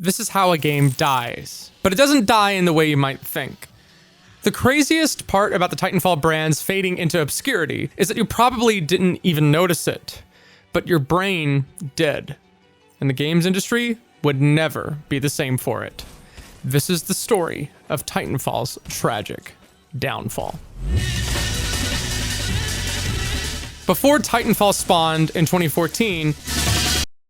this is how a game dies. But it doesn't die in the way you might think. The craziest part about the Titanfall brands fading into obscurity is that you probably didn't even notice it, but your brain did. And the games industry would never be the same for it. This is the story of Titanfall's tragic downfall. Before Titanfall spawned in 2014,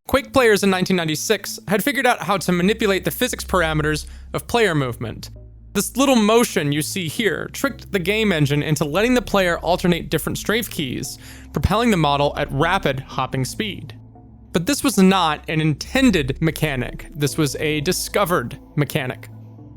Quake players in 1996 had figured out how to manipulate the physics parameters of player movement. This little motion you see here tricked the game engine into letting the player alternate different strafe keys, propelling the model at rapid hopping speed. But this was not an intended mechanic, this was a discovered mechanic.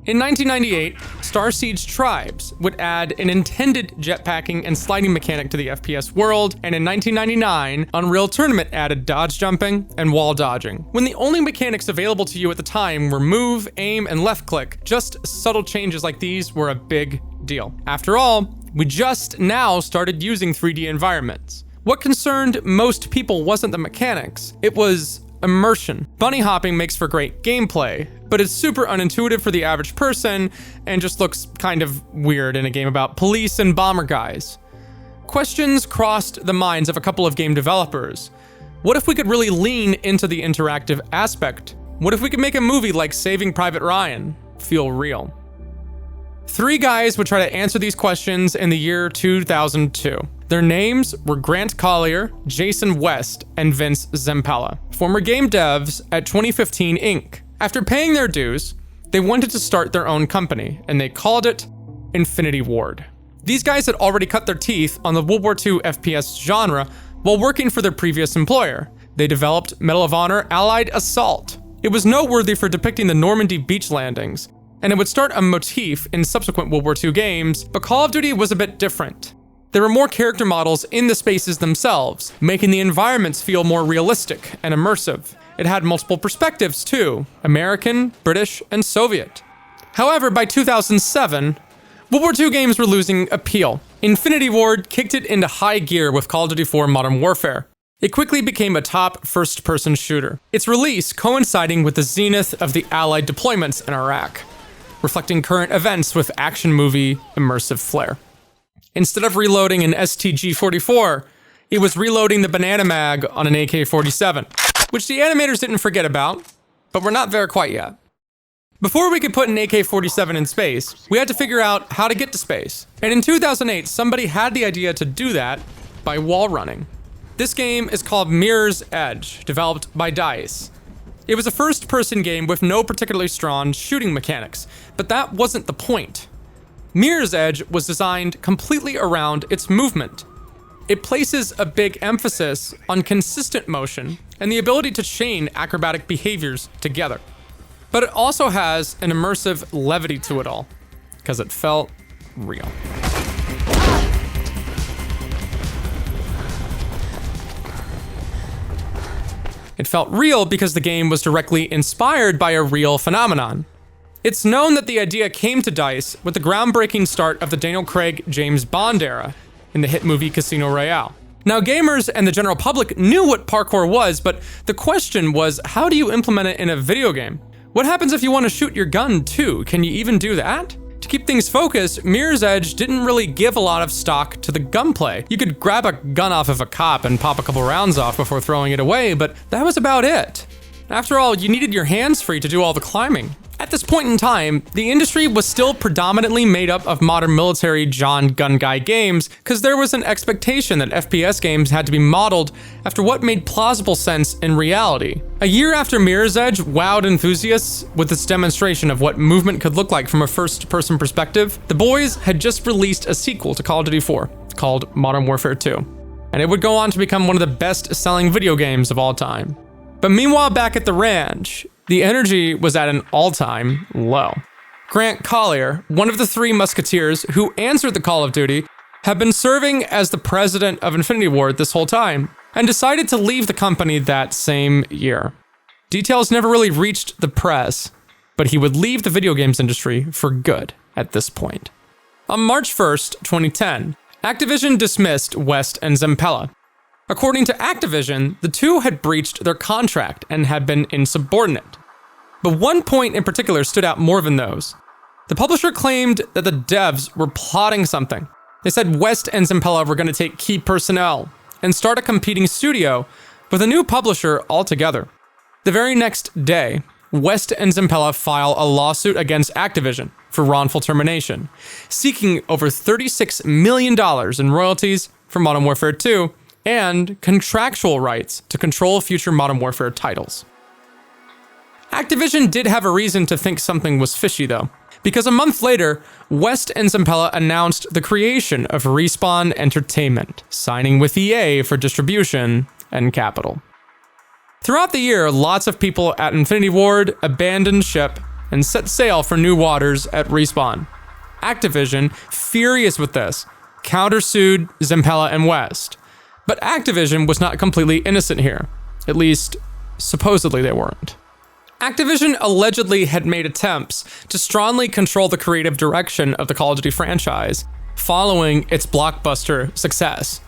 In 1998, Star Siege Tribes would add an intended jetpacking and sliding mechanic to the FPS world, and in 1999, Unreal Tournament added dodge jumping and wall dodging. When the only mechanics available to you at the time were move, aim, and left click, just subtle changes like these were a big deal. After all, we just now started using 3D environments. What concerned most people wasn't the mechanics, it was immersion. Bunny hopping makes for great gameplay, but it's super unintuitive for the average person and just looks kind of weird in a game about police and bomber guys. Questions crossed the minds of a couple of game developers. What if we could really lean into the interactive aspect? What if we could make a movie like Saving Private Ryan feel real? 3 guys would try to answer these questions in the year 2002. Their names were Grant Collier, Jason West, and Vince Zampella, former game devs at 2015 Inc. After paying their dues, they wanted to start their own company, and they called it Infinity Ward. These guys had already cut their teeth on the World War II FPS genre while working for their previous employer. They developed Medal of Honor Allied Assault. It was noteworthy for depicting the Normandy beach landings, and it would start a motif in subsequent World War II games, but Call of Duty was a bit different. There were more character models in the spaces themselves, making the environments feel more realistic and immersive. It had multiple perspectives too, American, British, and Soviet. However, by 2007, World War II games were losing appeal. Infinity Ward kicked it into high gear with Call of Duty 4 Modern Warfare. It quickly became a top first-person shooter, its release coinciding with the zenith of the Allied deployments in Iraq, reflecting current events with action movie immersive flair. Instead of reloading an STG-44, it was reloading the banana mag on an AK-47, which the animators didn't forget about, but we're not there quite yet. Before we could put an AK-47 in space, we had to figure out how to get to space. And in 2008, somebody had the idea to do that by wall running. This game is called Mirror's Edge, developed by DICE. It was a first-person game with no particularly strong shooting mechanics, but that wasn't the point. Mirror's Edge was designed completely around its movement. It places a big emphasis on consistent motion and the ability to chain acrobatic behaviors together. But it also has an immersive levity to it all, because it felt real. It felt real because the game was directly inspired by a real phenomenon. It's known that the idea came to DICE with the groundbreaking start of the Daniel Craig James Bond era in the hit movie Casino Royale. Now, gamers and the general public knew what parkour was, but the question was, how do you implement it in a video game? What happens if you want to shoot your gun too? Can you even do that? To keep things focused, Mirror's Edge didn't really give a lot of stock to the gunplay. You could grab a gun off of a cop and pop a couple rounds off before throwing it away, but that was about it. After all, you needed your hands free to do all the climbing. At this point in time, the industry was still predominantly made up of modern military John Gun Guy games, because there was an expectation that FPS games had to be modeled after what made plausible sense in reality. A year after Mirror's Edge wowed enthusiasts with its demonstration of what movement could look like from a first-person perspective, the boys had just released a sequel to Call of Duty 4, called Modern Warfare 2. And it would go on to become one of the best-selling video games of all time. But meanwhile, back at the ranch, the energy was at an all-time low. Grant Collier, one of the 3 musketeers who answered the call of duty, had been serving as the president of Infinity Ward this whole time, and decided to leave the company that same year. Details never really reached the press, but he would leave the video games industry for good at this point. On March 1st, 2010, Activision dismissed West and Zampella. According to Activision, the two had breached their contract and had been insubordinate. But one point in particular stood out more than those. The publisher claimed that the devs were plotting something. They said West and Zampella were going to take key personnel and start a competing studio with a new publisher altogether. The very next day, West and Zampella file a lawsuit against Activision for wrongful termination, seeking over $36 million in royalties for Modern Warfare 2 and contractual rights to control future Modern Warfare titles. Activision did have a reason to think something was fishy though, because a month later, West and Zampella announced the creation of Respawn Entertainment, signing with EA for distribution and capital. Throughout the year, lots of people at Infinity Ward abandoned ship and set sail for new waters at Respawn. Activision, furious with this, countersued Zampella and West. But Activision was not completely innocent here. At least, supposedly they weren't. Activision allegedly had made attempts to strongly control the creative direction of the Call of Duty franchise following its blockbuster success.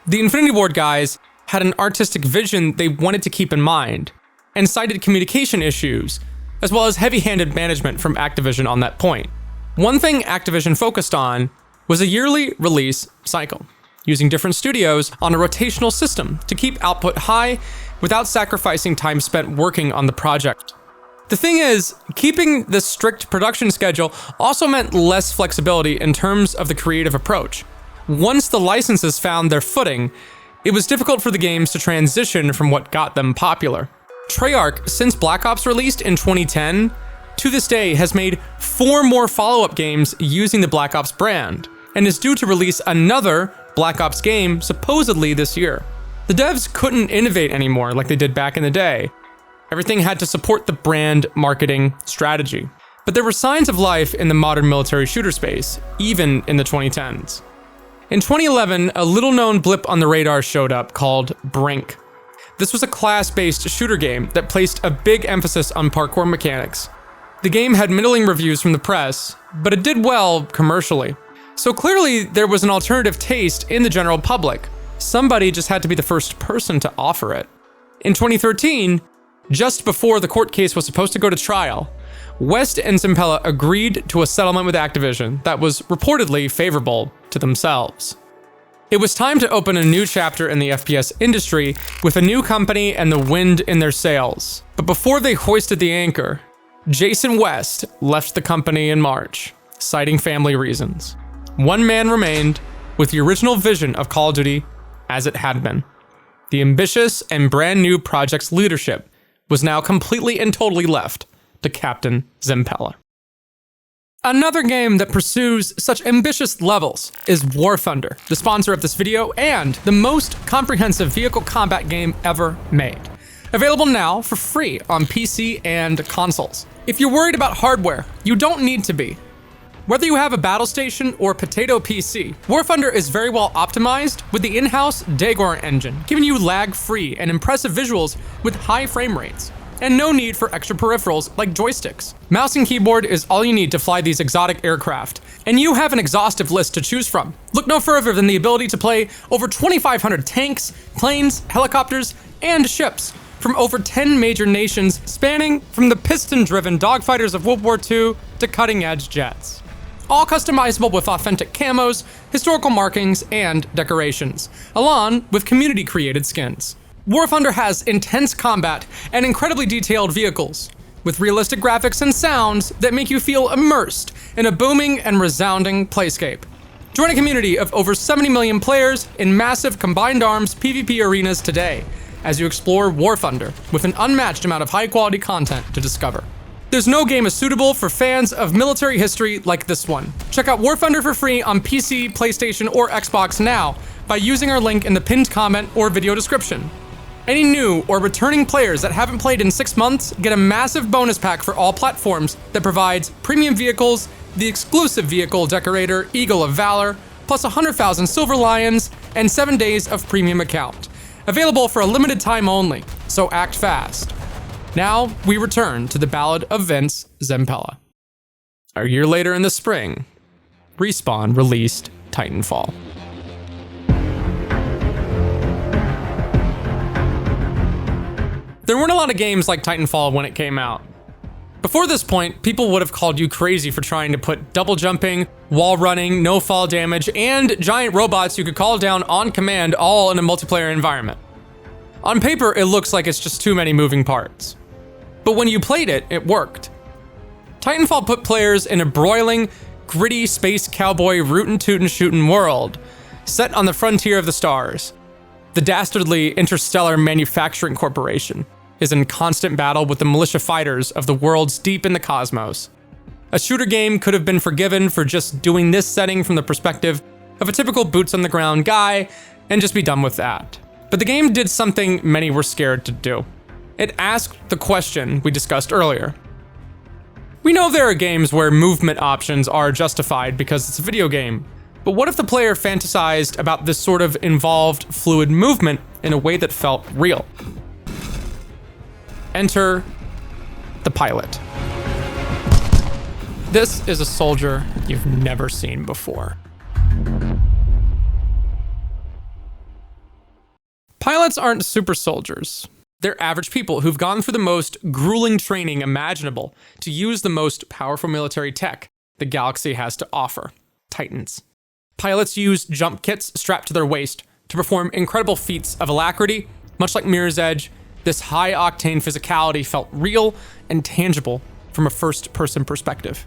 The Infinity Ward guys had an artistic vision they wanted to keep in mind, and cited communication issues, as well as heavy-handed management from Activision on that point. One thing Activision focused on was a yearly release cycle, using different studios on a rotational system to keep output high without sacrificing time spent working on the project. The thing is, keeping this strict production schedule also meant less flexibility in terms of the creative approach. Once the licenses found their footing, it was difficult for the games to transition from what got them popular. Treyarch, since Black Ops released in 2010, to this day has made 4 more follow-up games using the Black Ops brand, and is due to release another Black Ops game supposedly this year. The devs couldn't innovate anymore like they did back in the day. Everything had to support the brand marketing strategy. But there were signs of life in the modern military shooter space, even in the 2010s. In 2011, a little-known blip on the radar showed up called Brink. This was a class-based shooter game that placed a big emphasis on parkour mechanics. The game had middling reviews from the press, but it did well commercially. So clearly, there was an alternative taste in the general public. Somebody just had to be the first person to offer it. In 2013, just before the court case was supposed to go to trial, West and Zampella agreed to a settlement with Activision that was reportedly favorable to themselves. It was time to open a new chapter in the FPS industry with a new company and the wind in their sails. But before they hoisted the anchor, Jason West left the company in March, citing family reasons. One man remained with the original vision of Call of Duty as it had been. The ambitious and brand new project's leadership was now completely and totally left to Captain Zampella. Another game that pursues such ambitious levels is War Thunder, the sponsor of this video and the most comprehensive vehicle combat game ever made. Available now for free on PC and consoles. If you're worried about hardware, you don't need to be. Whether you have a battle station or potato PC, War Thunder is very well optimized with the in-house Daegor engine, giving you lag-free and impressive visuals with high frame rates, and no need for extra peripherals like joysticks. Mouse and keyboard is all you need to fly these exotic aircraft, and you have an exhaustive list to choose from. Look no further than the ability to play over 2,500 tanks, planes, helicopters, and ships from over 10 major nations, spanning from the piston-driven dogfighters of World War II to cutting-edge jets. All customizable with authentic camos, historical markings, and decorations, along with community-created skins. War Thunder has intense combat and incredibly detailed vehicles, with realistic graphics and sounds that make you feel immersed in a booming and resounding playscape. Join a community of over 70 million players in massive combined arms PvP arenas today, as you explore War Thunder with an unmatched amount of high-quality content to discover. There's no game as suitable for fans of military history like this one. Check out War Thunder for free on PC, PlayStation, or Xbox now by using our link in the pinned comment or video description. Any new or returning players that haven't played in 6 months get a massive bonus pack for all platforms that provides premium vehicles, the exclusive vehicle decorator Eagle of Valor, plus 100,000 Silver Lions, and 7 days of premium account. Available for a limited time only, so act fast. Now, we return to the Ballad of Vince Zampella. A year later in the spring, Respawn released Titanfall. There weren't a lot of games like Titanfall when it came out. Before this point, people would have called you crazy for trying to put double jumping, wall running, no fall damage, and giant robots you could call down on command all in a multiplayer environment. On paper, it looks like it's just too many moving parts. But when you played it, it worked. Titanfall put players in a broiling, gritty space cowboy rootin' tootin' shootin' world, set on the frontier of the stars. The dastardly Interstellar Manufacturing Corporation is in constant battle with the militia fighters of the worlds deep in the cosmos. A shooter game could have been forgiven for just doing this setting from the perspective of a typical boots-on-the-ground guy and just be done with that. But the game did something many were scared to do. It asked the question we discussed earlier. We know there are games where movement options are justified because it's a video game, but what if the player fantasized about this sort of involved, fluid movement in a way that felt real? Enter the pilot. This is a soldier you've never seen before. Pilots aren't super soldiers. They're average people who've gone through the most grueling training imaginable to use the most powerful military tech the galaxy has to offer: Titans. Pilots use jump kits strapped to their waist to perform incredible feats of alacrity. Much like Mirror's Edge, this high-octane physicality felt real and tangible from a first-person perspective.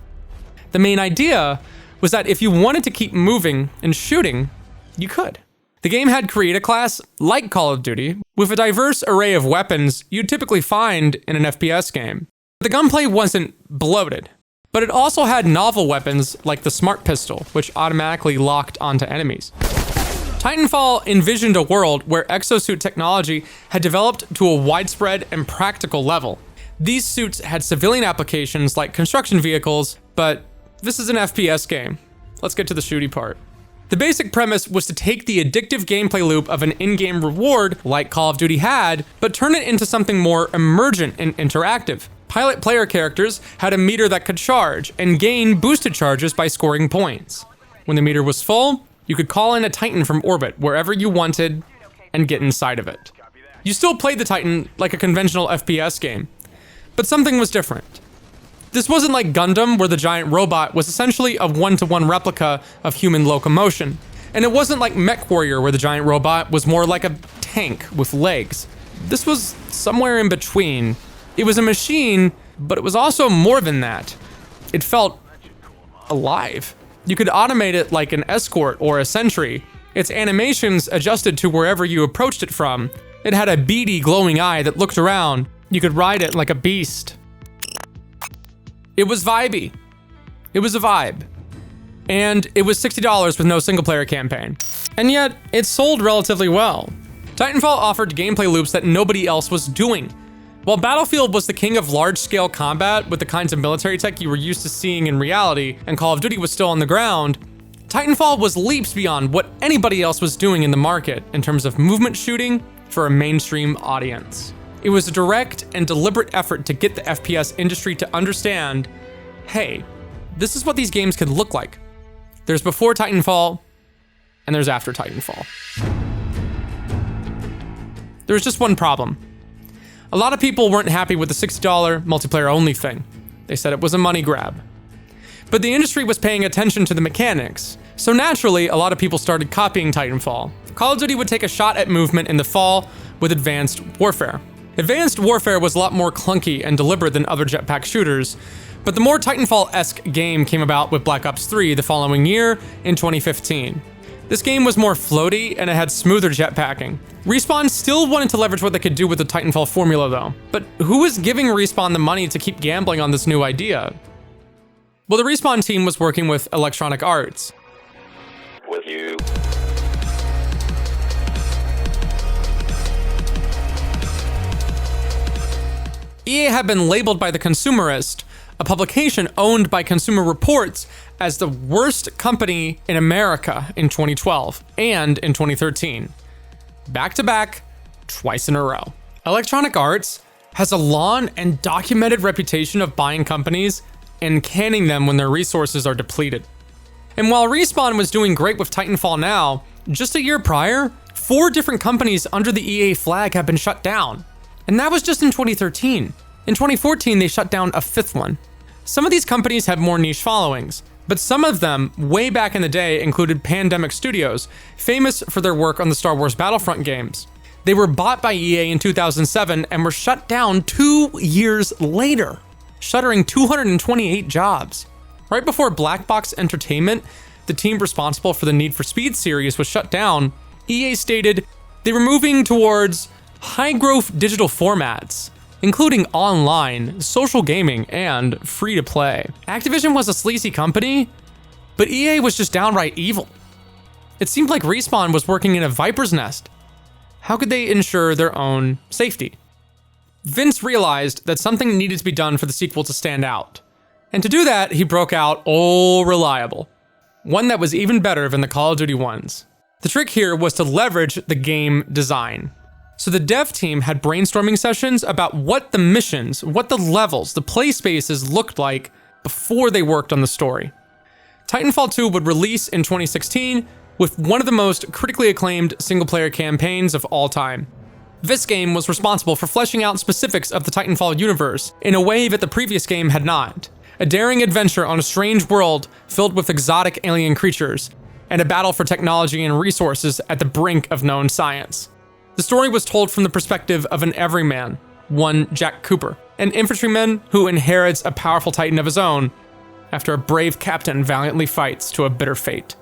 The main idea was that if you wanted to keep moving and shooting, you could. The game had created a class like Call of Duty, with a diverse array of weapons you'd typically find in an FPS game. The gunplay wasn't bloated, but it also had novel weapons like the Smart Pistol, which automatically locked onto enemies. Titanfall envisioned a world where exosuit technology had developed to a widespread and practical level. These suits had civilian applications like construction vehicles, but this is an FPS game. Let's get to the shooty part. The basic premise was to take the addictive gameplay loop of an in-game reward, like Call of Duty had, but turn it into something more emergent and interactive. Pilot player characters had a meter that could charge and gain boosted charges by scoring points. When the meter was full, you could call in a Titan from orbit wherever you wanted and get inside of it. You still played the Titan like a conventional FPS game, but something was different. This wasn't like Gundam, where the giant robot was essentially a one-to-one replica of human locomotion. And it wasn't like MechWarrior, where the giant robot was more like a tank with legs. This was somewhere in between. It was a machine, but it was also more than that. It felt alive. You could automate it like an escort or a sentry. Its animations adjusted to wherever you approached it from. It had a beady, glowing eye that looked around. You could ride it like a beast. It was vibey. It was a vibe. And it was $60 with no single-player campaign. And yet, it sold relatively well. Titanfall offered gameplay loops that nobody else was doing. While Battlefield was the king of large-scale combat with the kinds of military tech you were used to seeing in reality, and Call of Duty was still on the ground, Titanfall was leaps beyond what anybody else was doing in the market in terms of movement shooting for a mainstream audience. It was a direct and deliberate effort to get the FPS industry to understand, hey, this is what these games can look like. There's before Titanfall, and there's after Titanfall. There's just one problem. A lot of people weren't happy with the $60 multiplayer only thing. They said it was a money grab. But the industry was paying attention to the mechanics, so naturally, a lot of people started copying Titanfall. Call of Duty would take a shot at movement in the fall with Advanced Warfare. Advanced Warfare was a lot more clunky and deliberate than other jetpack shooters, but the more Titanfall-esque game came about with Black Ops 3 the following year in 2015. This game was more floaty and it had smoother jetpacking. Respawn still wanted to leverage what they could do with the Titanfall formula though, but who was giving Respawn the money to keep gambling on this new idea? Well, the Respawn team was working with Electronic Arts. With you. EA had been labeled by The Consumerist, a publication owned by Consumer Reports, as the worst company in America in 2012 and in 2013. Back to back, twice in a row. Electronic Arts has a long and documented reputation of buying companies and canning them when their resources are depleted. And while Respawn was doing great with Titanfall now, just a year prior, 4 different companies under the EA flag have been shut down. And that was just in 2013. In 2014, they shut down a fifth one. Some of these companies have more niche followings, but some of them, way back in the day, included Pandemic Studios, famous for their work on the Star Wars Battlefront games. They were bought by EA in 2007 and were shut down 2 years later, shuttering 228 jobs. Right before Black Box Entertainment, the team responsible for the Need for Speed series, was shut down, EA stated they were moving towards high-growth digital formats, including online, social gaming, and free-to-play. Activision was a sleazy company, but EA was just downright evil. It seemed like Respawn was working in a viper's nest. How could they ensure their own safety? Vince realized that something needed to be done for the sequel to stand out. And to do that, he broke out Old Reliable, one that was even better than the Call of Duty ones. The trick here was to leverage the game design. So the dev team had brainstorming sessions about what the missions, what the levels, the play spaces looked like before they worked on the story. Titanfall 2 would release in 2016 with one of the most critically acclaimed single-player campaigns of all time. This game was responsible for fleshing out specifics of the Titanfall universe in a way that the previous game had not. A daring adventure on a strange world filled with exotic alien creatures, and a battle for technology and resources at the brink of known science. The story was told from the perspective of an everyman, one Jack Cooper, an infantryman who inherits a powerful titan of his own after a brave captain valiantly fights to a bitter fate.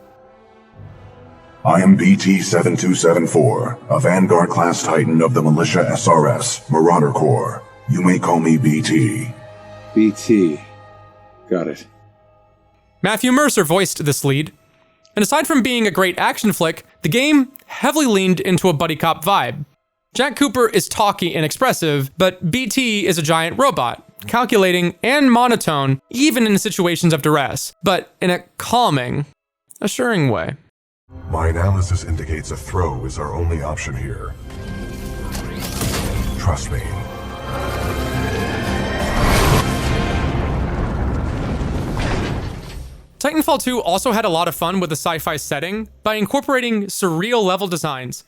I am BT-7274, a Vanguard-class Titan of the Militia SRS, Marauder Corps. You may call me BT. BT. Got it. Matthew Mercer voiced this lead, and aside from being a great action flick, the game heavily leaned into a buddy cop vibe. Jack Cooper is talky and expressive, but BT is a giant robot, calculating and monotone even in situations of duress, but in a calming, assuring way. My analysis indicates a throw is our only option here. Trust me. Titanfall 2 also had a lot of fun with the sci-fi setting by incorporating surreal level designs.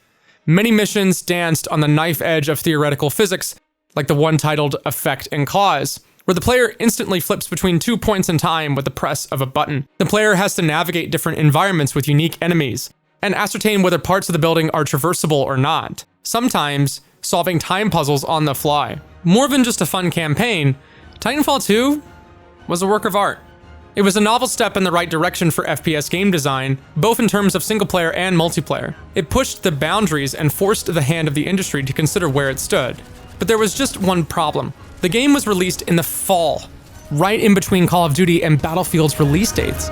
Many missions danced on the knife edge of theoretical physics, like the one titled Effect and Cause, where the player instantly flips between 2 points in time with the press of a button. The player has to navigate different environments with unique enemies, and ascertain whether parts of the building are traversable or not, sometimes solving time puzzles on the fly. More than just a fun campaign, Titanfall 2 was a work of art. It was a novel step in the right direction for FPS game design, both in terms of single-player and multiplayer. It pushed the boundaries and forced the hand of the industry to consider where it stood. But there was just one problem. The game was released in the fall, right in between Call of Duty and Battlefield's release dates.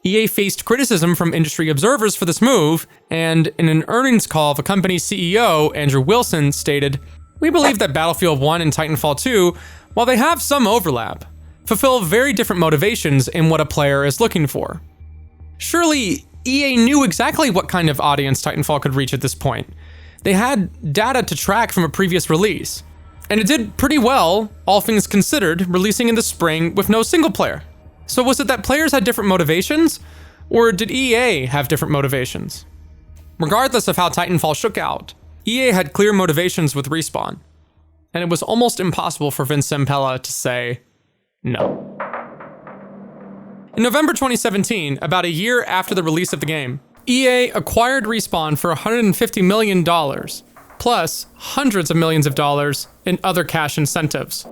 EA faced criticism from industry observers for this move, and in an earnings call, the company's CEO, Andrew Wilson, stated, "We believe that Battlefield 1 and Titanfall 2, while they have some overlap, fulfill very different motivations in what a player is looking for." Surely, EA knew exactly what kind of audience Titanfall could reach at this point. They had data to track from a previous release, and it did pretty well, all things considered, releasing in the spring with no single player. So was it that players had different motivations, or did EA have different motivations? Regardless of how Titanfall shook out, EA had clear motivations with Respawn, and it was almost impossible for Vince Zampella to say no. In November 2017, about a year after the release of the game, EA acquired Respawn for $150 million, plus hundreds of millions of dollars in other cash incentives.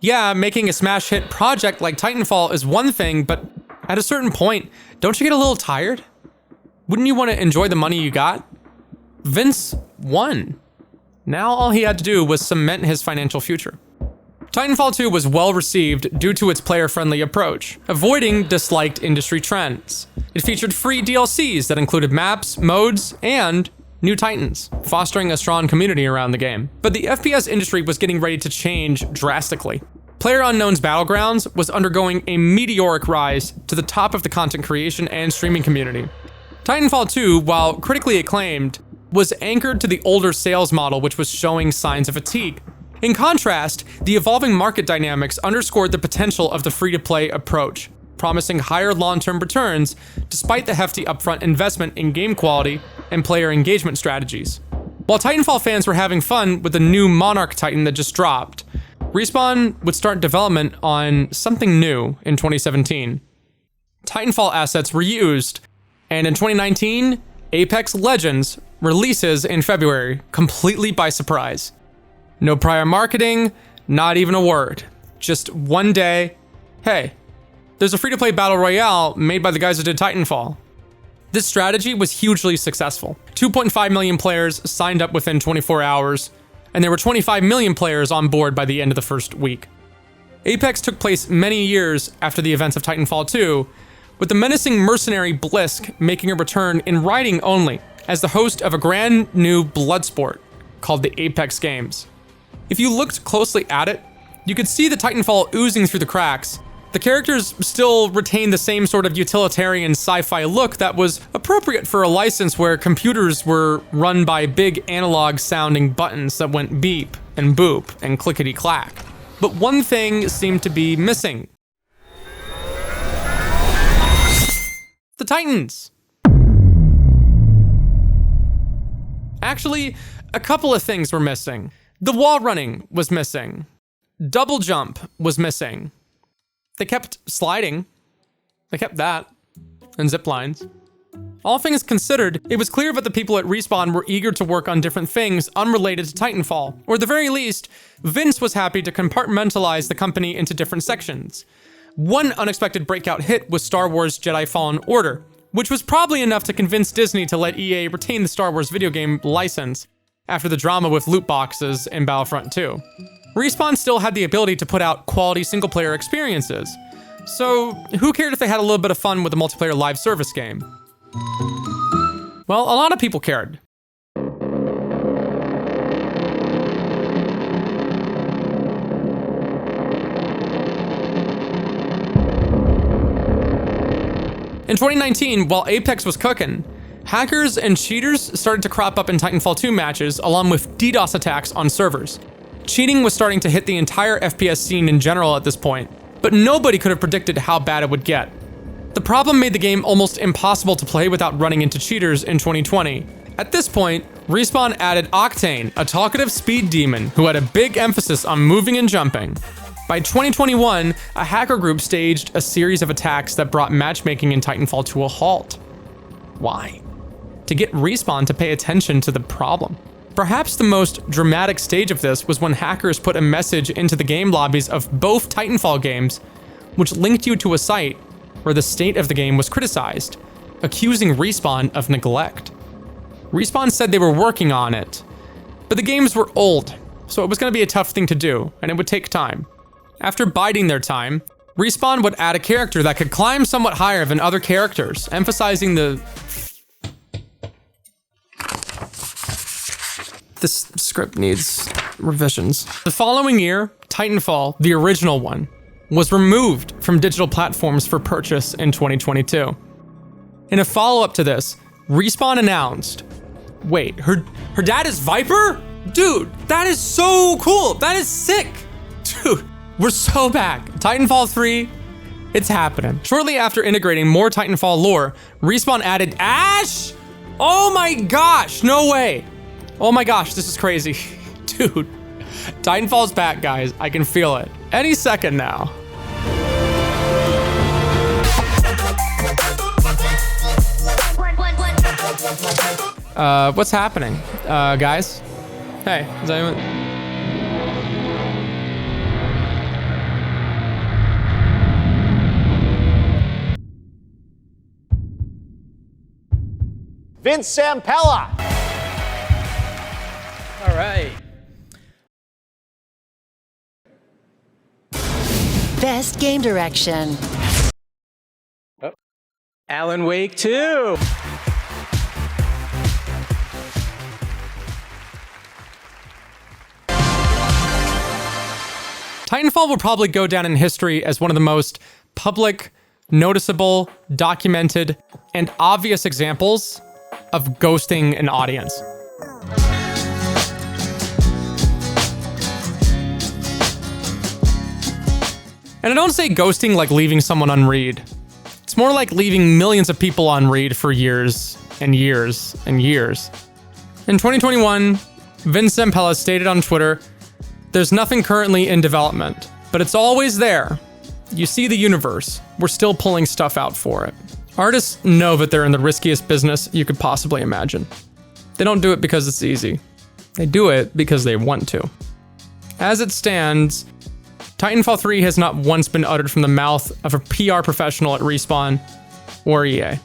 Yeah, making a smash hit project like Titanfall is one thing, but at a certain point, don't you get a little tired? Wouldn't you want to enjoy the money you got? Vince won. Now all he had to do was cement his financial future. Titanfall 2 was well received due to its player-friendly approach, avoiding disliked industry trends. It featured free DLCs that included maps, modes, and new Titans, fostering a strong community around the game. But the FPS industry was getting ready to change drastically. PlayerUnknown's Battlegrounds was undergoing a meteoric rise to the top of the content creation and streaming community. Titanfall 2, while critically acclaimed, was anchored to the older sales model, which was showing signs of fatigue. In contrast, the evolving market dynamics underscored the potential of the free-to-play approach. promising higher long-term returns despite the hefty upfront investment in game quality and player engagement strategies. While Titanfall fans were having fun with the new Monarch Titan that just dropped, Respawn would start development on something new in 2017. Titanfall assets were used, and in 2019, Apex Legends releases in February, completely by surprise. No prior marketing, not even a word. Just one day, hey, there's a free-to-play battle royale made by the guys who did Titanfall. This strategy was hugely successful. 2.5 million players signed up within 24 hours, and there were 25 million players on board by the end of the first week. Apex took place many years after the events of Titanfall 2, with the menacing mercenary Blisk making a return in writing only, as the host of a brand new blood sport called the Apex Games. If you looked closely at it, you could see the Titanfall oozing through the cracks. The characters still retain the same sort of utilitarian sci-fi look that was appropriate for a license where computers were run by big analog-sounding buttons that went beep and boop and clickety-clack. But one thing seemed to be missing. The Titans! Actually, a couple of things were missing. The wall running was missing. Double jump was missing. They kept sliding. They kept that. And zip lines. All things considered, it was clear that the people at Respawn were eager to work on different things unrelated to Titanfall, or at the very least, Vince was happy to compartmentalize the company into different sections. One unexpected breakout hit was Star Wars Jedi Fallen Order, which was probably enough to convince Disney to let EA retain the Star Wars video game license after the drama with loot boxes in Battlefront 2. Respawn still had the ability to put out quality single-player experiences, so who cared if they had a little bit of fun with a multiplayer live service game? Well, a lot of people cared. In 2019, while Apex was cooking, hackers and cheaters started to crop up in Titanfall 2 matches along with DDoS attacks on servers. Cheating was starting to hit the entire FPS scene in general at this point, but nobody could have predicted how bad it would get. The problem made the game almost impossible to play without running into cheaters in 2020. At this point, Respawn added Octane, a talkative speed demon who had a big emphasis on moving and jumping. By 2021, a hacker group staged a series of attacks that brought matchmaking in Titanfall to a halt. Why? To get Respawn to pay attention to the problem. Perhaps the most dramatic stage of this was when hackers put a message into the game lobbies of both Titanfall games, which linked you to a site where the state of the game was criticized, accusing Respawn of neglect. Respawn said they were working on it, but the games were old, so it was going to be a tough thing to do, and it would take time. After biding their time, Respawn would add a character that could climb somewhat higher than other characters, emphasizing This script needs revisions. The following year, Titanfall, the original one, was removed from digital platforms for purchase in 2022. In a follow-up to this, Respawn announced, wait, her dad is Viper? Dude, that is so cool. That is sick. Dude, we're so back. Titanfall 3, it's happening. Shortly after integrating more Titanfall lore, Respawn added Ash? Oh my gosh, no way. Oh my gosh, this is crazy. Dude, Titanfall's back, guys. I can feel it. Any second now. What's happening? Guys? Hey, is anyone... Vince Zampella. All right. Best game direction. Oh. Alan Wake 2. Titanfall will probably go down in history as one of the most public, noticeable, documented, and obvious examples of ghosting an audience. And I don't say ghosting like leaving someone on read. It's more like leaving millions of people on read for years and years and years. In 2021, Vince Zampella stated on Twitter, "There's nothing currently in development, but it's always there. You see the universe. We're still pulling stuff out for it." Artists know that they're in the riskiest business you could possibly imagine. They don't do it because it's easy. They do it because they want to. As it stands, Titanfall 3 has not once been uttered from the mouth of a PR professional at Respawn or EA.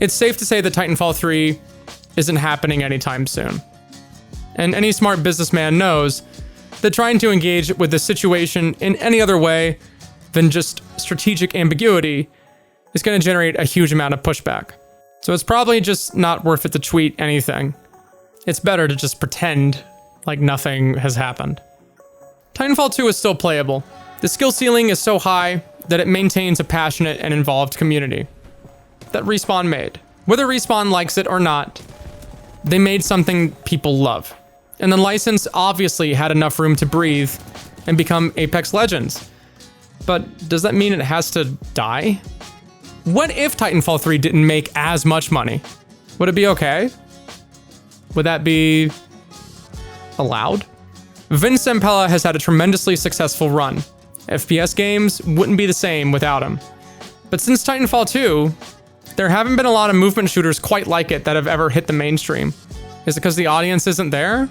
It's safe to say that Titanfall 3 isn't happening anytime soon. And any smart businessman knows that trying to engage with the situation in any other way than just strategic ambiguity is going to generate a huge amount of pushback. So it's probably just not worth it to tweet anything. It's better to just pretend like nothing has happened. Titanfall 2 is still playable. The skill ceiling is so high that it maintains a passionate and involved community that Respawn made. Whether Respawn likes it or not, they made something people love. And the license obviously had enough room to breathe and become Apex Legends. But does that mean it has to die? What if Titanfall 3 didn't make as much money? Would it be okay? Would that be allowed? Vince Zampella has had a tremendously successful run. FPS games wouldn't be the same without him. But since Titanfall 2, there haven't been a lot of movement shooters quite like it that have ever hit the mainstream. Is it because the audience isn't there?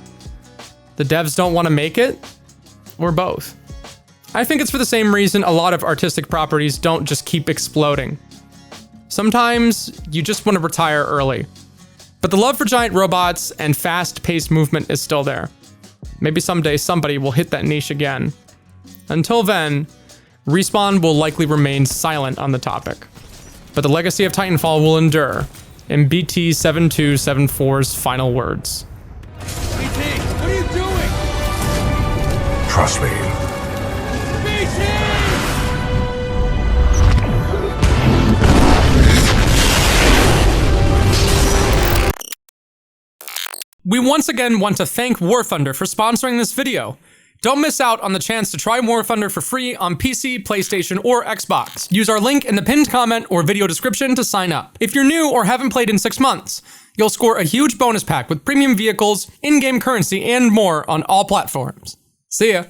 The devs don't want to make it? Or both? I think it's for the same reason a lot of artistic properties don't just keep exploding. Sometimes you just want to retire early. But the love for giant robots and fast-paced movement is still there. Maybe someday somebody will hit that niche again. Until then, Respawn will likely remain silent on the topic. But the legacy of Titanfall will endure, in BT7274's final words. BT, what are you doing? Trust me. BT! We once again want to thank War Thunder for sponsoring this video. Don't miss out on the chance to try War Thunder for free on PC, PlayStation, or Xbox. Use our link in the pinned comment or video description to sign up. If you're new or haven't played in 6 months, you'll score a huge bonus pack with premium vehicles, in-game currency, and more on all platforms. See ya!